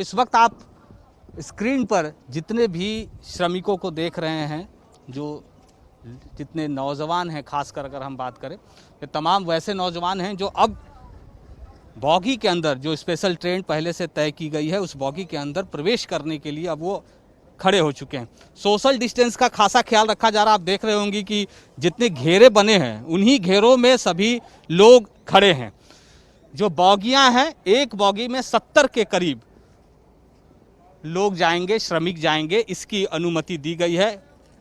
इस वक्त आप स्क्रीन पर जितने भी श्रमिकों को देख रहे हैं, जो जितने नौजवान हैं, खासकर अगर हम बात करें, ये तमाम वैसे नौजवान हैं जो अब बॉगी के अंदर, जो स्पेशल ट्रेन पहले से तय की गई है, उस बॉगी के अंदर प्रवेश करने के लिए अब वो खड़े हो चुके हैं। सोशल डिस्टेंस का खासा ख्याल रखा जा रहा है। आप देख रहे होंगे कि जितने घेरे बने हैं, उन्हीं घेरों में सभी लोग खड़े हैं। जो बॉगियां हैं, एक बॉगी में 70 के करीब लोग जाएंगे, श्रमिक जाएंगे, इसकी अनुमति दी गई है।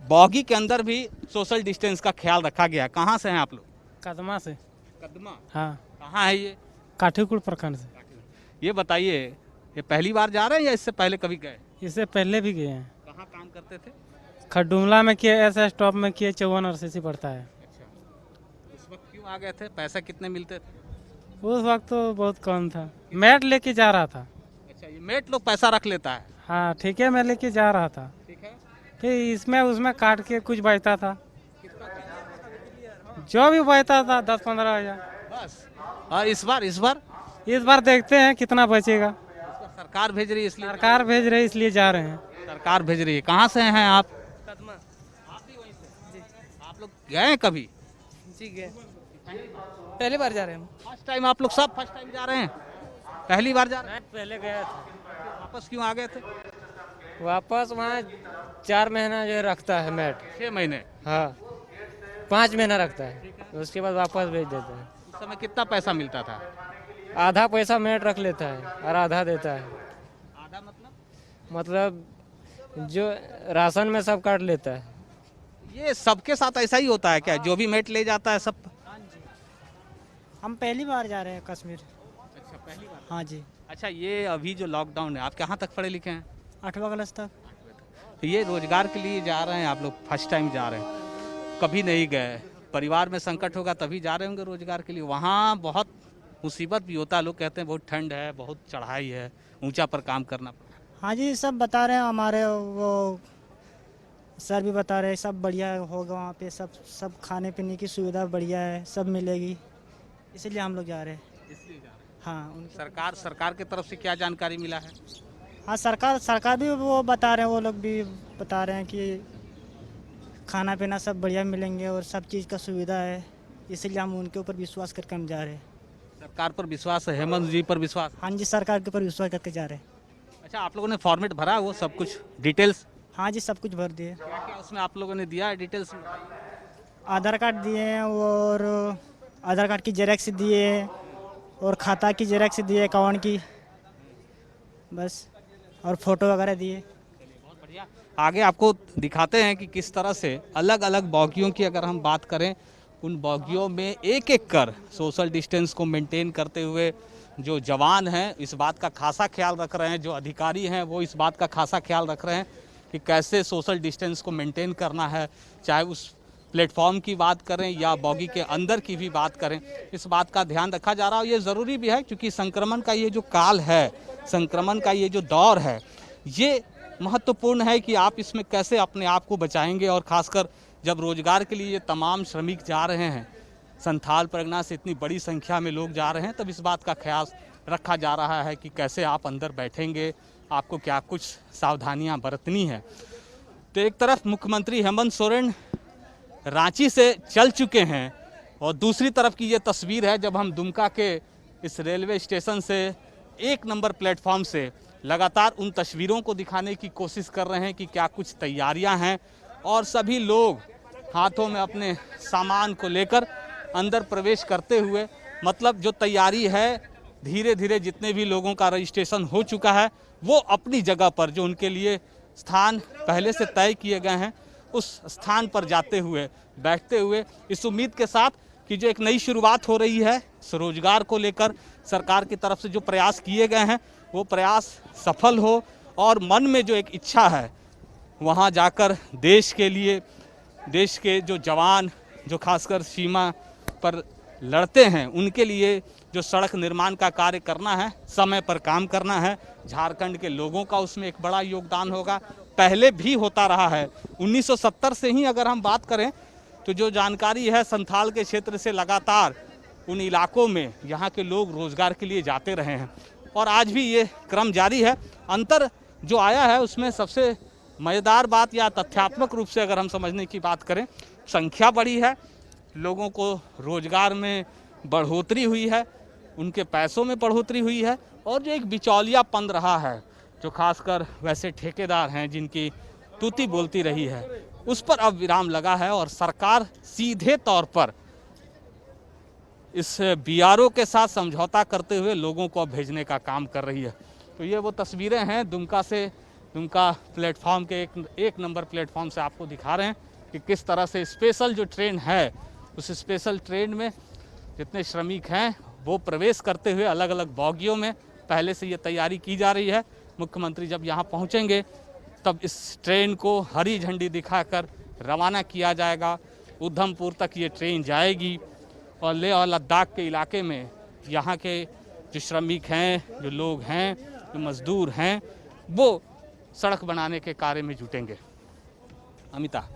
बॉगी के अंदर भी सोशल डिस्टेंस का ख्याल रखा गया है। कहाँ से हैं आप लोग? कदमा से। कदमा? हाँ। कहाँ है ये? काठीकुड़ प्रखंड से। ये बताइए, ये पहली बार जा रहे हैं या इससे पहले कभी गए? इससे पहले भी गए हैं। कहाँ काम करते थे? खडुमला में किए, ऐसा स्टॉप में किए, 54 RCC पड़ता है। अच्छा, उस वक्त क्यों आ गए थे? पैसा कितने मिलते थे? उस वक्त तो बहुत कम था। मैट लेके जा रहा था। अच्छा, ये मेट लोग पैसा रख लेता है? हाँ, ठीक है, मैं लेके जा रहा था। ठीक है। फिर इसमें उसमें काट के कुछ बचता था, जो भी बचता था 10-15 हजार बस। और इस बार देखते हैं कितना बचेगा। सरकार भेज रही है, इसलिए सरकार भेज रही है, इसलिए जा रहे हैं। सरकार भेज रही है। कहाँ से हैं आप? कदमा। आप भी वहीं से? जी। आप लोग गए हैं कभी? जी गए, पहली बार जा रहे हैं। First time? आप लोग सब फर्स्ट टाइम जा रहे हैं? पहली बार जा रहे हैं? पहले गया था। वापस क्यों आ गए थे? वापस वहाँ 4 महीना जो रखता है मैट। 6 महीने? हाँ, 5 महीना रखता है, उसके बाद वापस भेज देता है। उस समय कितना पैसा मिलता था? आधा पैसा मैट रख लेता है और आधा देता है। आधा मतलब जो राशन में सब काट लेता है। ये सबके साथ ऐसा ही होता है क्या? जो भी मेट ले जाता है सब? हम पहली बार जा रहे हैं कश्मीर। अच्छा, पहली बार? हाँ जी। अच्छा, ये अभी जो लॉकडाउन है, आप कहाँ तक पढ़े लिखे हैं? 8वां क्लास तक। तो ये रोजगार के लिए जा रहे हैं आप लोग, फर्स्ट टाइम जा रहे हैं, कभी नहीं गए। परिवार में संकट होगा तभी जा रहे होंगे रोजगार के लिए। वहाँ बहुत मुसीबत भी होता है, लोग कहते हैं बहुत ठंड है, बहुत चढ़ाई है, ऊंचा पर काम करना पड़ता है। हाँ जी, सब बता रहे हैं, हमारे वो सर भी बता रहे हैं, सब बढ़िया होगा वहाँ पे, सब खाने पीने की सुविधा बढ़िया है, सब मिलेगी, इसलिए हम लोग जा रहे हैं। इसलिए जा रहे हैं। हाँ, सरकार की तरफ से क्या जानकारी मिला है? हाँ, सरकार भी वो बता रहे हैं, वो लोग भी बता रहे हैं कि खाना पीना सब बढ़िया मिलेंगे और सब चीज़ का सुविधा है, इसलिए हम उनके ऊपर विश्वास करके हम जा रहे हैं। सरकार पर विश्वास है, हेमंत जी पर विश्वास? हाँ जी, सरकार के ऊपर विश्वास करके जा रहे हैं। अच्छा, आप लोगों ने फॉर्मेट भरा, वो सब कुछ डिटेल्स? हाँ जी, सब कुछ भर दिए। क्या क्या उसमें आप लोगों ने दिया है डिटेल्स में? आधार कार्ड दिए हैं और आधार कार्ड की जेरॉक्स दिए और खाता की जेरॉक्स दिए, अकाउंट की, बस, और फोटो वगैरह दिए। आगे आपको दिखाते हैं कि किस तरह से अलग अलग बॉगियों की अगर हम बात करें, उन बॉगियों में एक एक कर सोशल डिस्टेंस को मेंटेन करते हुए जो जवान हैं इस बात का खासा ख्याल रख रहे हैं, जो अधिकारी हैं वो इस बात का खासा ख्याल रख रहे हैं कि कैसे सोशल डिस्टेंस को मेंटेन करना है। चाहे उस प्लेटफॉर्म की बात करें या बॉगी के अंदर की भी बात करें, इस बात का ध्यान रखा जा रहा है। ये ज़रूरी भी है क्योंकि संक्रमण का ये जो काल है, संक्रमण का ये जो दौर है, ये महत्वपूर्ण है कि आप इसमें कैसे अपने आप को बचाएंगे। और ख़ासकर जब रोजगार के लिए ये तमाम श्रमिक जा रहे हैं, संथाल परगना से इतनी बड़ी संख्या में लोग जा रहे हैं, तब इस बात का ख्याल रखा जा रहा है कि कैसे आप अंदर बैठेंगे, आपको क्या कुछ सावधानियां बरतनी है। तो एक तरफ मुख्यमंत्री हेमंत सोरेन रांची से चल चुके हैं और दूसरी तरफ की ये तस्वीर है जब हम दुमका के इस रेलवे स्टेशन से 1 नंबर प्लेटफॉर्म से लगातार उन तस्वीरों को दिखाने की कोशिश कर रहे हैं कि क्या कुछ तैयारियां हैं और सभी लोग हाथों में अपने सामान को लेकर अंदर प्रवेश करते हुए, मतलब जो तैयारी है, धीरे धीरे जितने भी लोगों का रजिस्ट्रेशन हो चुका है वो अपनी जगह पर, जो उनके लिए स्थान पहले से तय किए गए हैं, उस स्थान पर जाते हुए, बैठते हुए, इस उम्मीद के साथ कि जो एक नई शुरुआत हो रही है स्वरोजगार को लेकर, सरकार की तरफ से जो प्रयास किए गए हैं वो प्रयास सफल हो और मन में जो एक इच्छा है वहाँ जाकर देश के लिए, देश के जो जवान जो खासकर सीमा पर लड़ते हैं उनके लिए जो सड़क निर्माण का कार्य करना है, समय पर काम करना है, झारखंड के लोगों का उसमें एक बड़ा योगदान होगा। पहले भी होता रहा है, 1970 से ही अगर हम बात करें तो जो जानकारी है संथाल के क्षेत्र से लगातार उन इलाकों में यहाँ के लोग रोजगार के लिए जाते रहे हैं। और आज भी ये क्रम जारी है। अंतर जो आया है उसमें सबसे मज़ेदार बात या तथ्यात्मक रूप से अगर हम समझने की बात करें, संख्या बढ़ी है, लोगों को रोजगार में बढ़ोतरी हुई है, उनके पैसों में बढ़ोतरी हुई है, और जो एक बिचौलियापन रहा है, जो खासकर वैसे ठेकेदार हैं जिनकी तूती बोलती रही है, उस पर अब विराम लगा है और सरकार सीधे तौर पर इस बीआरओ के साथ समझौता करते हुए लोगों को भेजने का काम कर रही है। तो ये वो तस्वीरें हैं दुमका से, दुमका प्लेटफॉर्म के एक नंबर प्लेटफॉर्म से आपको दिखा रहे हैं कि किस तरह से स्पेशल जो ट्रेन है, उस स्पेशल ट्रेन में जितने श्रमिक हैं वो प्रवेश करते हुए अलग अलग बोगियों में पहले से ये तैयारी की जा रही है। मुख्यमंत्री जब यहाँ पहुँचेंगे तब इस ट्रेन को हरी झंडी दिखाकर रवाना किया जाएगा। उधमपुर तक ये ट्रेन जाएगी और लेह और लद्दाख के इलाके में यहाँ के जो श्रमिक हैं, जो लोग हैं, जो मज़दूर हैं, वो सड़क बनाने के कार्य में जुटेंगे। अमिता,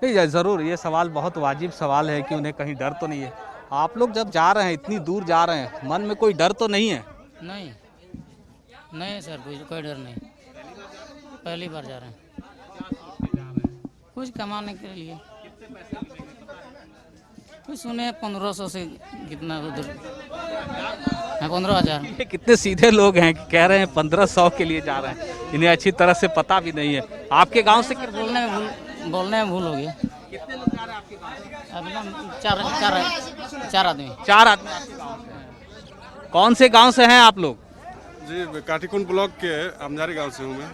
नहीं ज़रूर, ये सवाल बहुत वाजिब सवाल है कि उन्हें कहीं डर तो नहीं है। आप लोग जब जा रहे हैं, इतनी दूर जा रहे हैं, मन में कोई डर तो नहीं है? नहीं नहीं सर, कोई डर नहीं, पहली बार जा रहे हैं। कुछ कमाने के लिए कुछ सुने 1500 से कितना उधर है, 15,000। ये कितने सीधे लोग हैं कि कह रहे हैं 1500 के लिए जा रहे हैं, इन्हें अच्छी तरह से पता भी नहीं है। आपके गांव से बोलने में भूल हो गया। कितने लोग जा रहे हैं आपके गांव से? अभी ना चार आदमी। 4 आदमी आपके गांव से हैं। कौन से गांव से हैं आप लोग? जी, काटीकुंड ब्लॉक के अमजारी गांव से हूँ मैं।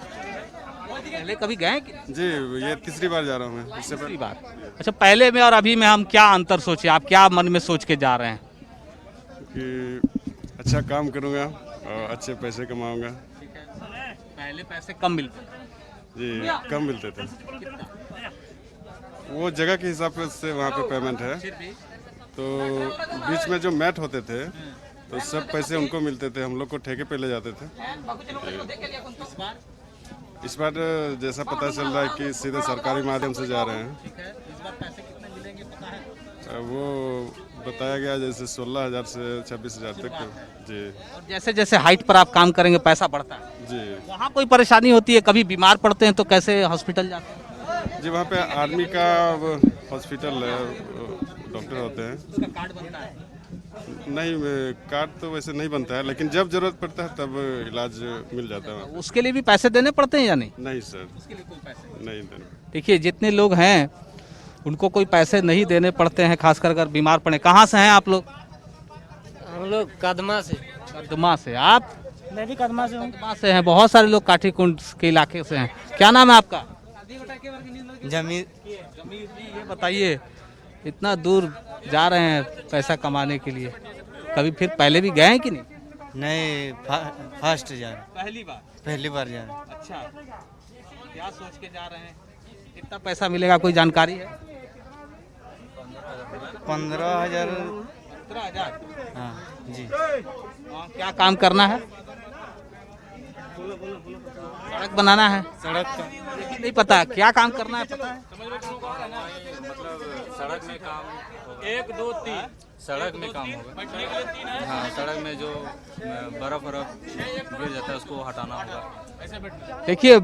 पहले कभी गए कि? जी, ये तीसरी बार जा रहा हूँ मैं। इससे तीसरी बार। अच्छा, पहले में और अभी में हम क्या अंतर सोचे, आप क्या मन में सोच के जा रहे हैं? कि अच्छा काम करूँगा और अच्छे पैसे कमाऊँगा। पहले पैसे कम मिलते थे? जी, कम मिलते थे। वो जगह के हिसाब से वहाँ पे पेमेंट है, तो बीच में जो मैट होते थे तो सब पैसे उनको मिलते थे, हम लोग को ठेके पे ले जाते थे। इस बार जैसा पता चल रहा है कि सीधे सरकारी माध्यम से जा रहे हैं। वो बताया गया जैसे 16,000 से 26,000 तक। जी, और जैसे जैसे हाइट पर आप काम करेंगे पैसा बढ़ता है। जी, वहाँ कोई परेशानी होती है, कभी बीमार पड़ते हैं तो कैसे हॉस्पिटल जाते हैं? जी, वहाँ पे आर्मी का हॉस्पिटल है, डॉक्टर होते हैं। उसका कार्ड बनता है? नहीं, कार्ड तो वैसे नहीं बनता है, लेकिन जब जरूरत पड़ता है तब इलाज मिल जाता है। उसके लिए भी पैसे देने पड़ते हैं या नहीं? नहीं सर, उसके लिए कोई पैसे नहीं देना। देखिए, जितने लोग हैं उनको कोई पैसे नहीं देने पड़ते हैं, खासकर अगर बीमार पड़े। कहाँ से हैं आप लोग? हम लोग कदमा से। कदमा से। आप? मैं भी कदमा से हूँ। कदमा से हैं। बहुत सारे लोग काठीकुंड के इलाके से हैं। क्या नाम है आपका? जमीर। ये बताइए, इतना दूर जा रहे हैं पैसा कमाने के लिए, कभी फिर पहले भी गए हैं कि नहीं? नहीं, फर्स्ट जा रहे, पहली बार जा रहे हैं। अच्छा, क्या सोच के जा रहे हैं? कितना पैसा मिलेगा, कोई जानकारी है? 15,000। 15,000। हाँ जी। क्या काम करना है? सड़क बनाना है। सड़क का नहीं पता क्या काम करना है, पता है? मतलब सड़क में काम 1 2 3 सड़क में काम होगा। हाँ, सड़क में जो बर्फ गिर जाता है उसको हटाना होगा। देखिए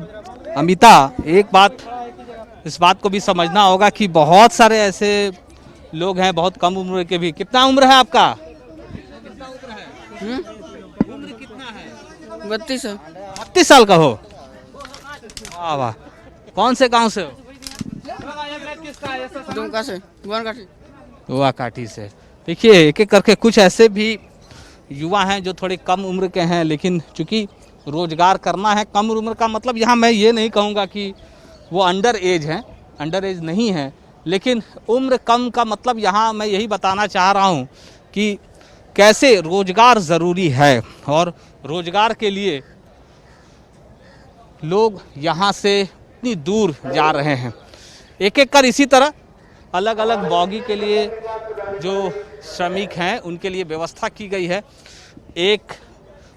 अमिता, एक बात, इस बात को भी समझना होगा कि बहुत सारे ऐसे लोग हैं बहुत कम उम्र के भी। कितना उम्र है आपका? कितना उम्र है? उम्र कितना है? 32। 32 साल का हो? वाह वाह। कौन से गांव से हो? दुमका से, दुआकाठी से। देखिए, एक एक करके कुछ ऐसे भी युवा हैं जो थोड़े कम उम्र के हैं, लेकिन चूंकि रोजगार करना है। कम उम्र का मतलब यहाँ मैं ये नहीं कहूँगा कि वो अंडर एज हैं, अंडर एज नहीं है, लेकिन उम्र कम का मतलब यहाँ मैं यही बताना चाह रहा हूँ कि कैसे रोजगार ज़रूरी है और रोजगार के लिए लोग यहाँ से इतनी दूर जा रहे हैं। एक एक कर इसी तरह अलग अलग बॉगी के लिए जो श्रमिक हैं उनके लिए व्यवस्था की गई है। एक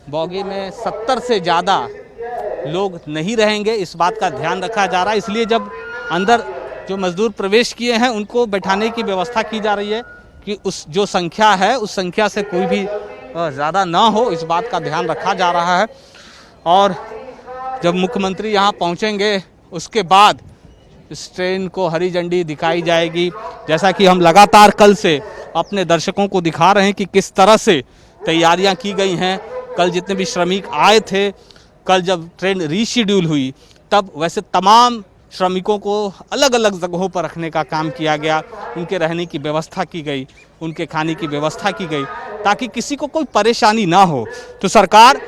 बॉगी में 70 से ज़्यादा लोग नहीं रहेंगे, इस बात का ध्यान रखा जा रहा है। इसलिए जब अंदर जो मजदूर प्रवेश किए हैं उनको बैठाने की व्यवस्था की जा रही है कि उस जो संख्या है उस संख्या से कोई भी ज़्यादा ना हो, इस बात का ध्यान रखा जा रहा है। और जब मुख्यमंत्री यहाँ पहुँचेंगे उसके बाद इस ट्रेन को हरी झंडी दिखाई जाएगी। जैसा कि हम लगातार कल से अपने दर्शकों को दिखा रहे हैं कि किस तरह से तैयारियां की गई हैं। कल जितने भी श्रमिक आए थे, कल जब ट्रेन रीशेड्यूल हुई तब वैसे तमाम श्रमिकों को अलग अलग जगहों पर रखने का काम किया गया, उनके रहने की व्यवस्था की गई, उनके खाने की व्यवस्था की गई ताकि किसी को कोई परेशानी ना हो। तो सरकार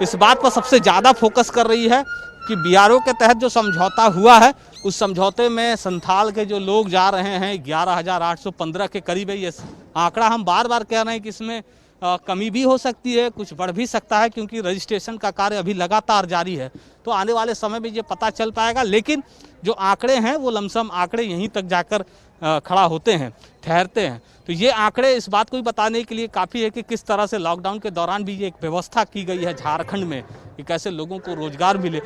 इस बात पर सबसे ज़्यादा फोकस कर रही है कि बीआरओ के तहत जो समझौता हुआ है उस समझौते में संथाल के जो लोग जा रहे हैं 11,815 के करीब है। ये आंकड़ा हम बार बार कह रहे हैं कि इसमें कमी भी हो सकती है, कुछ बढ़ भी सकता है, क्योंकि रजिस्ट्रेशन का कार्य अभी लगातार जारी है। तो आने वाले समय में ये पता चल पाएगा, लेकिन जो आंकड़े हैं वो लमसम आंकड़े यहीं तक जाकर खड़ा होते हैं, ठहरते हैं। तो ये आंकड़े इस बात को भी बताने के लिए काफ़ी है कि किस तरह से लॉकडाउन के दौरान भी ये एक व्यवस्था की गई है झारखंड में कि कैसे लोगों को रोजगार मिले।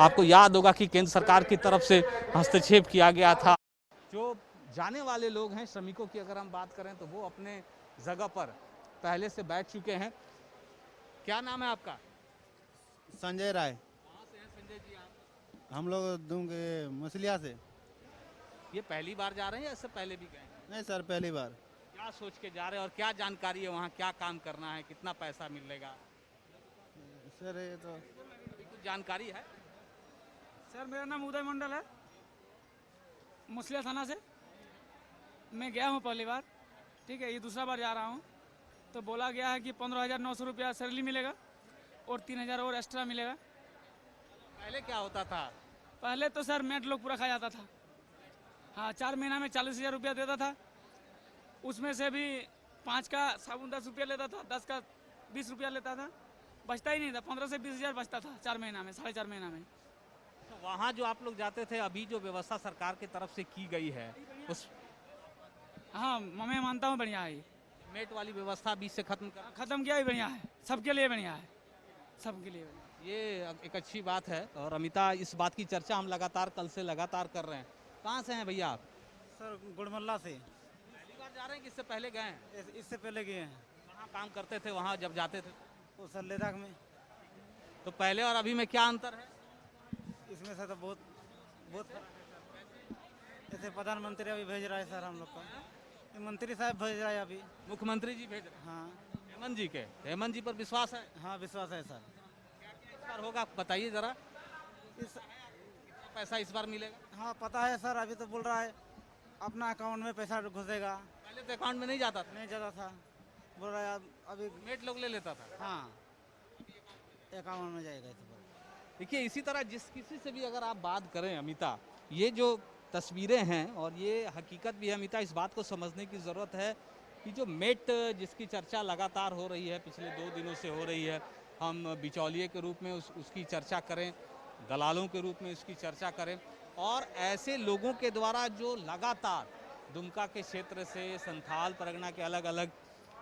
आपको याद होगा कि केंद्र सरकार की तरफ से हस्तक्षेप किया गया था। जो जाने वाले लोग हैं श्रमिकों की अगर हम बात करें तो वो अपने जगह पर पहले से बैठ चुके हैं। क्या नाम है आपका? संजय राय। कहाँ से हैं संजय जी आप? हम लोग दूंगे मछलिया से। ये पहली बार जा रहे हैं या इससे पहले भी गए? नहीं सर, पहली बार। क्या सोच के जा रहे हैं और क्या जानकारी है वहाँ, क्या काम करना है, कितना पैसा मिलेगा? सर ये तो अभी कुछ जानकारी है? सर मेरा नाम उदय मंडल है, मुसलिया थाना से। मैं गया हूँ पहली बार, ठीक है, ये दूसरा बार जा रहा हूँ। तो बोला गया है कि 15,900 रुपया सैलरी मिलेगा और 3,000 और एक्स्ट्रा मिलेगा। पहले क्या होता था? पहले तो सर मेट लोग पूरा खा जाता था। हाँ, 4 महीना में 40,000 रुपया देता था। उसमें से भी 5 का साबुन 10 रुपया लेता था, 10 का 20 रुपया लेता था, बचता ही नहीं था। 15 से 20,000 बचता था 4 महीना में, 4.5 महीना में। तो वहाँ जो आप लोग जाते थे, अभी जो व्यवस्था सरकार की तरफ से की गई है उस हाँ, मैं मानता हूँ बढ़िया है। मेट वाली व्यवस्था बीच से खत्म किया ही बढ़िया है, सबके लिए बढ़िया है, सबके लिए बढ़िया। ये एक अच्छी बात है। और अमिता, इस बात की चर्चा हम लगातार कल से लगातार कर रहे हैं। कहाँ से हैं भैया आप? सर गुड़मल्ला से। पहली बार जा रहे हैं कि इससे पहले गए हैं? इससे पहले गए हैं। कहाँ काम करते थे वहाँ जब जाते थे? वो सर लेदाख में। तो पहले और अभी में क्या अंतर है? इसमें सर तो बहुत बहुत जैसे प्रधानमंत्री अभी भेज रहा है सर हम लोग को, ये मंत्री साहब भेज रहा है अभी। मुख्यमंत्री जी भेज रहे हैं? हाँ हेमंत जी के, हेमंत जी पर विश्वास है? हाँ, विश्वास है सर। इस बार होगा, बताइए जरा, इस पैसा इस बार मिलेगा? हाँ पता है सर, अभी तो बोल रहा है अपना अकाउंट में पैसा घुसेगा। पहले तो अकाउंट में नहीं जाता था, नहीं जाता था, बोल रहा है अभी। मेट लोग ले लेता था। हाँ, अकाउंट में जाएगा इस बार। देखिए, इसी तरह जिस किसी से भी अगर आप बात करें अमिता, ये जो तस्वीरें हैं और ये हकीकत भी है अमिता, इस बात को समझने की ज़रूरत है कि जो मेट जिसकी चर्चा लगातार हो रही है, पिछले 2 दिनों से हो रही है, हम बिचौलिए के रूप में उसकी चर्चा करें, दलालों के रूप में उसकी चर्चा करें, और ऐसे लोगों के द्वारा जो लगातार दुमका के क्षेत्र से, संथाल परगना के अलग अलग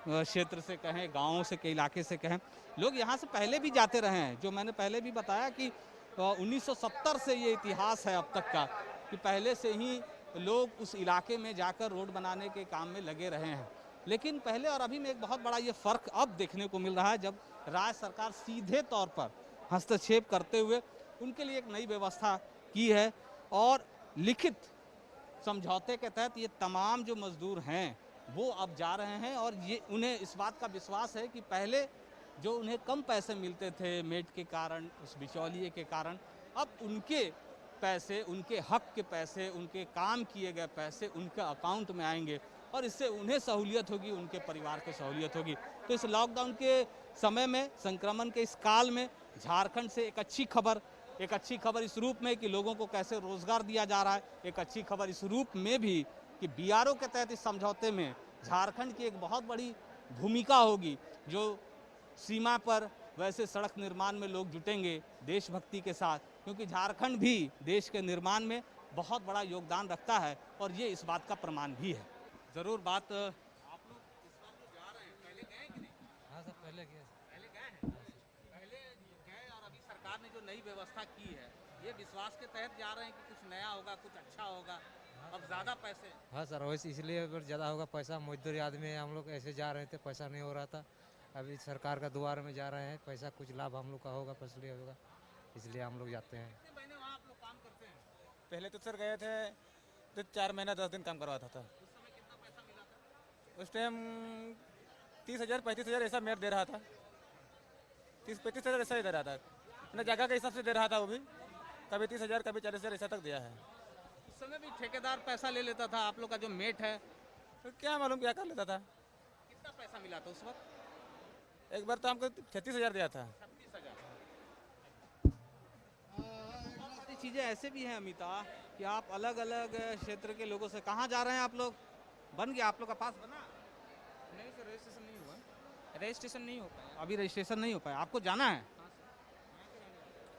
क्षेत्र से कहें, गाँवों से, के इलाके से कहें, लोग यहाँ से पहले भी जाते रहे हैं। जो मैंने पहले भी बताया कि 1970 से ये इतिहास है अब तक का कि पहले से ही लोग उस इलाके में जाकर रोड बनाने के काम में लगे रहे हैं। लेकिन पहले और अभी में एक बहुत बड़ा ये फ़र्क अब देखने को मिल रहा है, जब राज्य सरकार सीधे तौर पर हस्तक्षेप करते हुए उनके लिए एक नई व्यवस्था की है और लिखित समझौते के तहत ये तमाम जो मजदूर हैं वो अब जा रहे हैं। और ये उन्हें इस बात का विश्वास है कि पहले जो उन्हें कम पैसे मिलते थे मेट के कारण, उस बिचौलिए के कारण, अब उनके पैसे, उनके हक के पैसे, उनके काम किए गए पैसे उनके अकाउंट में आएंगे और इससे उन्हें सहूलियत होगी, उनके परिवार को सहूलियत होगी। तो इस लॉकडाउन के समय में, संक्रमण के इस काल में झारखंड से एक अच्छी खबर एक अच्छी खबर इस रूप में कि लोगों को कैसे रोजगार दिया जा रहा है, एक अच्छी खबर इस रूप में भी कि बीआरओ के तहत इस समझौते में झारखंड की एक बहुत बड़ी भूमिका होगी। जो सीमा पर वैसे सड़क निर्माण में लोग जुटेंगे देशभक्ति के साथ, क्योंकि झारखंड भी देश के निर्माण में बहुत बड़ा योगदान रखता है और ये इस बात का प्रमाण भी है। ज़रूर बात आप लोग इस बार जो जा रहे हैं, पहले गए कि नहीं? हाँ सर, पहले गए हैं? पहले गए और अभी सरकार ने जो नई व्यवस्था की है, ये विश्वास के तहत जा रहे हैं कि कुछ नया होगा, कुछ अच्छा होगा, अब ज़्यादा पैसे। हाँ सर, वैसे इसलिए ज़्यादा होगा पैसा। मजदूरी आदमी है, हम लोग ऐसे जा रहे थे, पैसा नहीं हो रहा था। अभी सरकार का द्वार में जा रहे हैं, पैसा कुछ लाभ हम लोग का होगा, फसली होगा, इसलिए हम लोग जाते हैं। कितने महीने वहाँ आप लोग काम करते हैं? पहले तो सर गए थे तो 4 महीना 10 दिन काम करवाता था। उस समय कितना पैसा मिला था? उस टाइम 30,000 35,000 ऐसा मेयर दे रहा था। 30-35,000 ऐसा ही दे रहा था ना, जगह के हिसाब से दे रहा था वो भी। कभी 30,000 कभी 40,000 ऐसा तक दिया है। उस समय भी ठेकेदार पैसा ले लेता था, आप लोग का जो मेट है? तो क्या मालूम क्या कर लेता था। कितना पैसा मिला था उस वक्त? एक बार तो हमको 36,000 दिया था। 36,000। चीज़ें ऐसे भी हैं अमिता कि आप अलग अलग क्षेत्र के लोगों से, कहाँ जा रहे हैं आप लोग? बन गया आप लोग का पास बना? नहीं सर, रजिस्ट्रेशन नहीं हुआ, रजिस्ट्रेशन नहीं हो पाया। अभी रजिस्ट्रेशन नहीं हो पाया, आपको जाना है?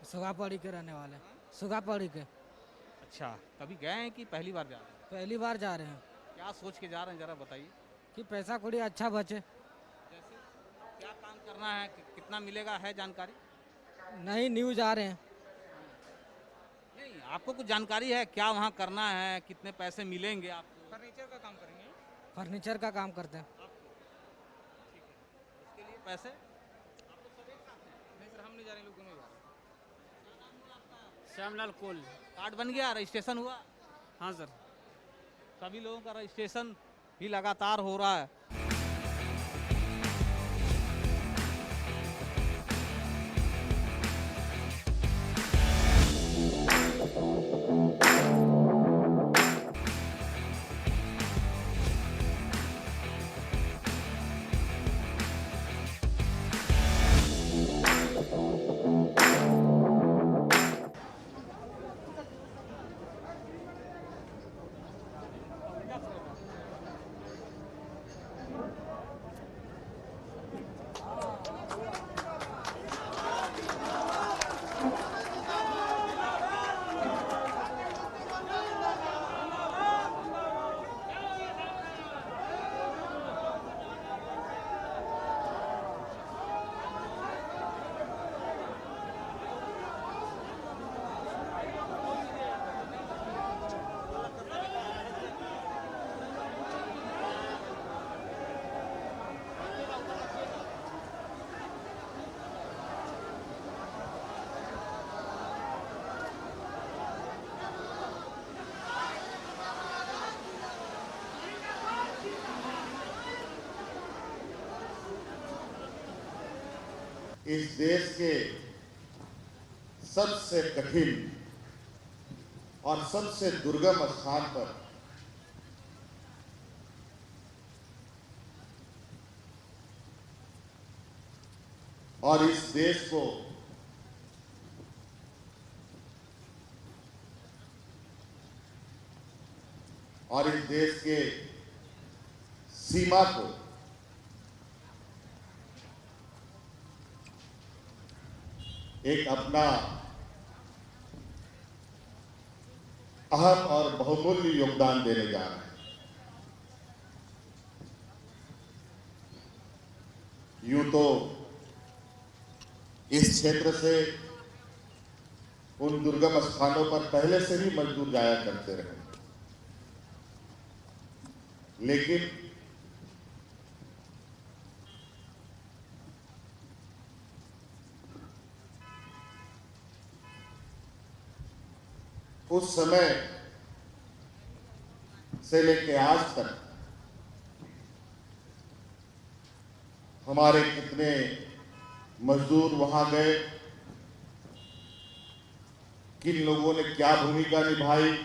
सुगापड़ी के रहने वाले, सुगापड़ी के। अच्छा, कभी गए हैं कि पहली बार जा रहे हैं? पहली बार जा रहे हैं। क्या सोच के जा रहे हैं जरा बताइए। कि पैसा कौड़ी अच्छा बचे। जैसे क्या काम करना है, कितना मिलेगा, है जानकारी? नहीं, न्यू जा रहे हैं। नहीं, आपको कुछ जानकारी है क्या वहाँ करना है, कितने पैसे मिलेंगे आपको? फर्नीचर का काम करेंगे। फर्नीचर का काम करते हैं। उसके लिए पैसे आप लोग सब एक साथ हैं? नहीं सर, हम नहीं जा रहे, लोग दोनों ही जा रहे हैं। श्यामलाल कोल। कार्ड बन गया, रजिस्ट्रेशन हुआ? हाँ सर। सभी लोगों का रजिस्ट्रेशन भी लगातार हो रहा है। इस देश के सबसे कठिन और सबसे दुर्गम स्थान पर और इस देश को और इस देश के सीमा को एक अपना अहम और बहुमूल्य योगदान देने जा रहे हैं। यूं तो इस क्षेत्र से उन दुर्गम स्थानों पर पहले से ही मजदूर जाया करते रहे, लेकिन उस समय से लेकर आज तक हमारे कितने मजदूर वहां गए, किन लोगों ने क्या भूमिका निभाई,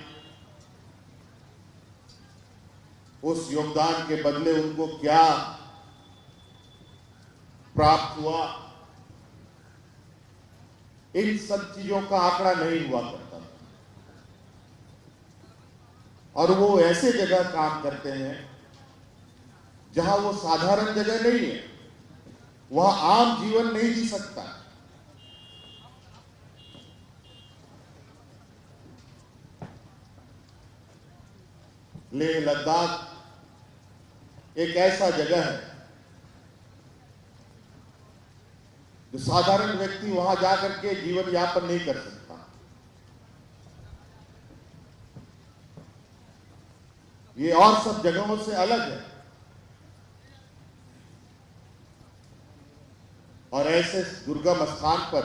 उस योगदान के बदले उनको क्या प्राप्त हुआ, इन सब चीजों का आंकड़ा नहीं हुआ करता था। और वो ऐसे जगह काम करते हैं जहां वो साधारण जगह नहीं है, वहां आम जीवन नहीं जी सकता। लेह लद्दाख एक ऐसा जगह है जो साधारण व्यक्ति वहां जाकर के जीवन यापन नहीं कर सकता। ये और सब जगहों से अलग है। और ऐसे दुर्गम स्थान पर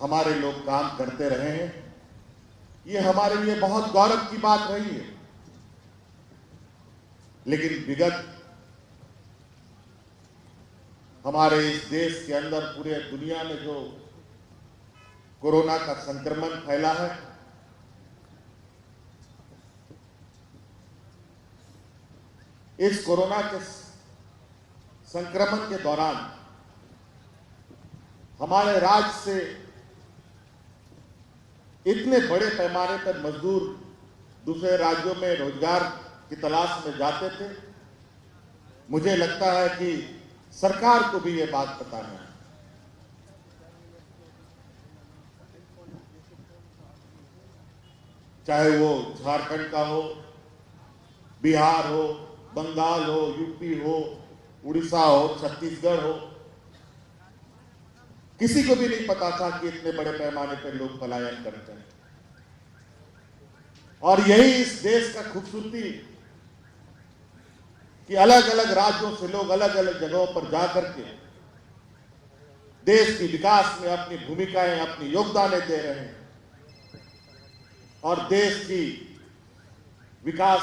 हमारे लोग काम करते रहे हैं, ये हमारे लिए बहुत गौरव की बात रही है। लेकिन विगत हमारे इस देश के अंदर, पूरे दुनिया में जो कोरोना का संक्रमण फैला है, इस कोरोना के संक्रमण के दौरान हमारे राज्य से इतने बड़े पैमाने पर मजदूर दूसरे राज्यों में रोजगार की तलाश में जाते थे। मुझे लगता है कि सरकार को भी ये बात पता है। चाहे वो झारखंड का हो, बिहार हो, बंगाल हो, यूपी हो, उड़ीसा हो, छत्तीसगढ़ हो, किसी को भी नहीं पता था कि इतने बड़े पैमाने पर लोग पलायन करते हैं। और यही इस देश का खूबसूरती कि अलग अलग राज्यों से लोग अलग अलग जगहों पर जाकर के देश के विकास में अपनी भूमिकाएं, अपनी योगदानें दे रहे हैं और देश की विकास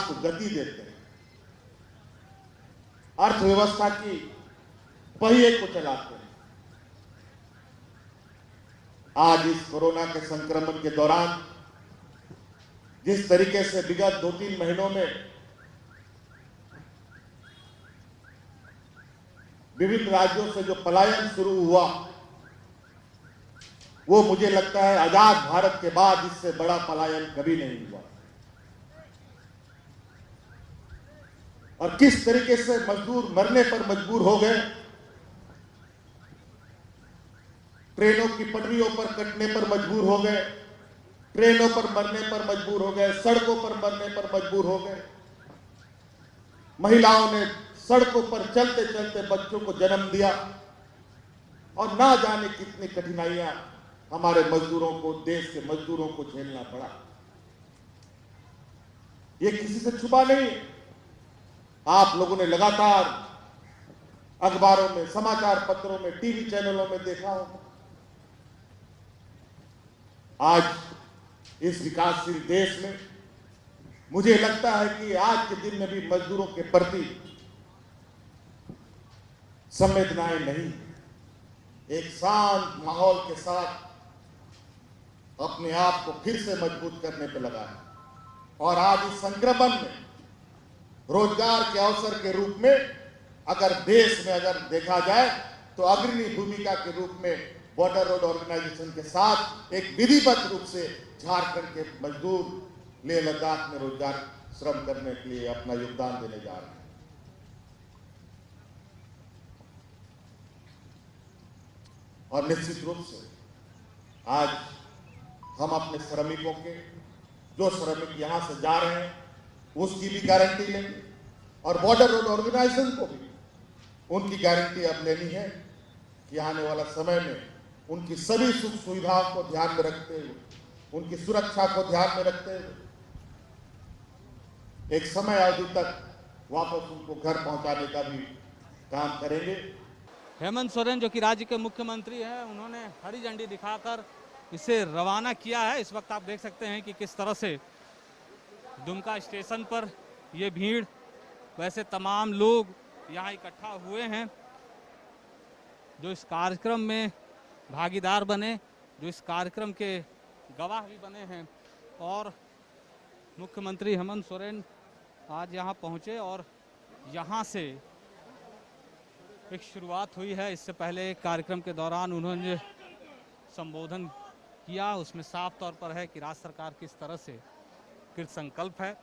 को गति देते हैं, अर्थव्यवस्था की पहिए को चलाते हैं। आज इस कोरोना के संक्रमण के दौरान जिस तरीके से विगत 2-3 महीनों में विभिन्न राज्यों से जो पलायन शुरू हुआ, वो मुझे लगता है आजाद भारत के बाद इससे बड़ा पलायन कभी नहीं हुआ। और किस तरीके से मजदूर मरने पर मजबूर हो गए, ट्रेनों की पटरियों पर कटने पर मजबूर हो गए, ट्रेनों पर मरने पर मजबूर हो गए, सड़कों पर मरने पर मजबूर हो गए। महिलाओं ने सड़कों पर चलते चलते बच्चों को जन्म दिया और ना जाने कितनी कठिनाइयां हमारे मजदूरों को, देश के मजदूरों को झेलना पड़ा। ये किसी से छुपा नहीं है। आप लोगों ने लगातार अखबारों में, समाचार पत्रों में, टीवी चैनलों में देखा होगा। आज इस विकासशील देश में मुझे लगता है कि आज के दिन में भी मजदूरों के प्रति संवेदनाएं नहीं, एक शांत माहौल के साथ अपने आप को फिर से मजबूत करने पर लगा है। और आज इस संक्रमण में रोजगार के अवसर के रूप में अगर देश में अगर देखा जाए तो अग्रणी भूमिका के रूप में बॉर्डर रोड ऑर्गेनाइजेशन के साथ एक विधिवत रूप से झारखंड के मजदूर लेह लद्दाख में रोजगार श्रम करने के लिए अपना योगदान देने जा रहे हैं। और निश्चित रूप से आज हम अपने श्रमिकों के, जो श्रमिक यहां से जा रहे हैं, उसकी भी गारंटी लेंगे और बॉर्डर रोड ऑर्गेनाइजेशन को भी उनकी गारंटी अब लेनी है कि आने वाला समय में उनकी सभी सुख सुविधाओं को ध्यान में रखते हुए, उनकी सुरक्षा को ध्यान में रखते हुए एक समय अवधि तक वापस उनको घर पहुंचाने का भी काम करेंगे। हेमंत सोरेन जो कि राज्य के मुख्यमंत्री हैं, उन्होंने हरी झंडी दिखाकर इसे रवाना किया है। इस वक्त आप देख सकते हैं कि किस तरह से दुमका स्टेशन पर ये भीड़, वैसे तमाम लोग यहाँ इकट्ठा हुए हैं जो इस कार्यक्रम में भागीदार बने, जो इस कार्यक्रम के गवाह भी बने हैं। और मुख्यमंत्री हेमंत सोरेन आज यहाँ पहुँचे और यहाँ से एक शुरुआत हुई है। इससे पहले कार्यक्रम के दौरान उन्होंने संबोधन किया, उसमें साफ तौर पर है कि राज्य सरकार किस तरह से कृत संकल्प है।